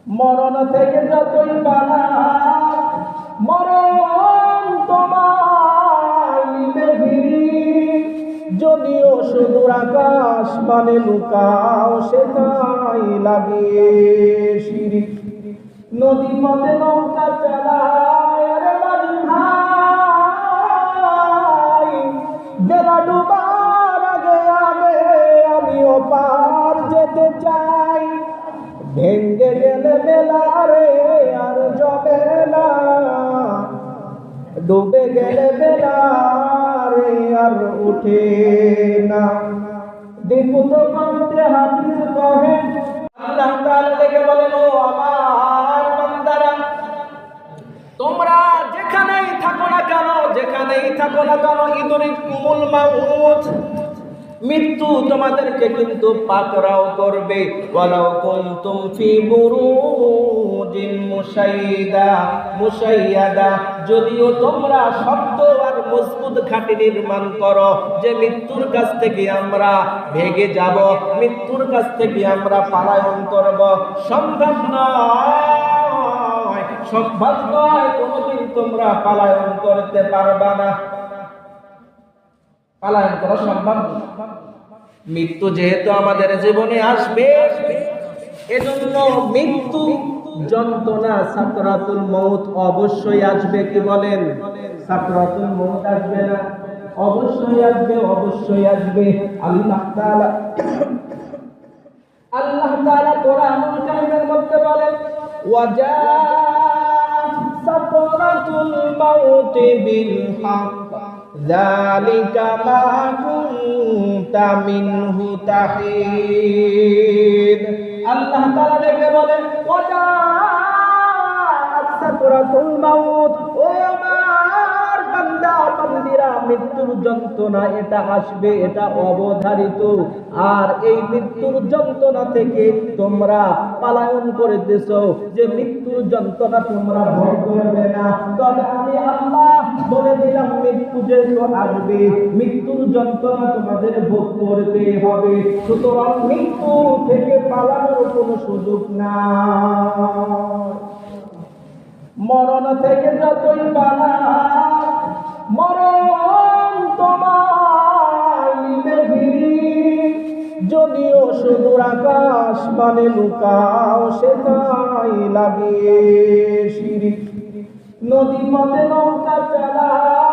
মরণ থেকে যতই পালাও, মরণ তোমার নিবে ঘিরি। যদিও সুদূর আকাশ মানে লুকাও, সেটাই লাগিয়ে সিঁড়ি। নদী পথে নৌকা চালায় রে মাঝি ভাই, বেলা ডুবার আগে আগে আমিও পার যেতে চাই। ভেঙ্গে গেলে বেলা রে আর জবে না, ডুবে গেলে বেলা রে আর উঠে না। দেখুত কণ্ঠে হাফিজ কহে, আল্লাহ তাআলা ডেকে বলেন, ও আমার বান্দারা, তোমরা যেখানেই থাকো না কেন, যেখানেই থাকো না কেন, ইদরিকুমুল মাউত, মৃত্যু তোমাদেরকে কিন্তু পাকড়াও করবে। ওয়ালাউ কুনতুম ফি বুরুজিন মুশাইয়াদা, যদিও তোমরা শক্ত আর মজবুত ঘাঁটি নির্মাণ করো যে মৃত্যুর কাছ থেকে আমরা ভেগে যাব, মৃত্যুর কাছ থেকে আমরা পলায়ন করব, সম্ভব নয়, সম্ভব নয়, কোনোদিন তোমরা পলায়ন করতে পারবা না। পালায়ন করা সম্ভব নয়। মৃত্যু যেহেতু আমাদের জীবনে আসবে, এজন্য মৃত্যু যন্ত্রণা সাকরাতুল মউত অবশ্যই আসবে। কি বলেন? সাকরাতুল মউত আসবে না? অবশ্যই আসবে, অবশ্যই আসবে। আল্লাহ তাআলা কোরআনুল কারীমের মধ্যে বলেন, ওয়াজা সাকরাতুল মাউতি বিল হক যালিকা মা কুনতা মিনহু তাহিদ। আল্লাহ তাআলা ডেকে বলেন, ওয়াজা সাকরাতুল মাউত, ও আমার বান্দা বান্দিরা, মৃত্যুর যন্ত্রণা এটা আসবে, এটা অবধারিত। আর এই মৃত্যুর যন্ত্রণা থেকে তোমরা পলায়ন করতেছো, যে মৃত্যুর যন্ত্রণা তোমরা ভয় করবে না, তবে আমি আল্লাহ বলে দিলাম, মৃত্যু যেহেতু আসবে, মৃত্যুর যন্ত্রণা তোমাদের ভোগ করতে হবে। সুতরাং মৃত্যু থেকে পালানোর কোনো সুযোগ নাই। মরণ থেকে যতই পালাও, মরণ তোমার নিবে ঘিরি। যদিও সুদূর আকাশ মানে লুকাও, সেটাই লাগিয়ে সিঁড়ি। নদী পথে নৌকা চালাও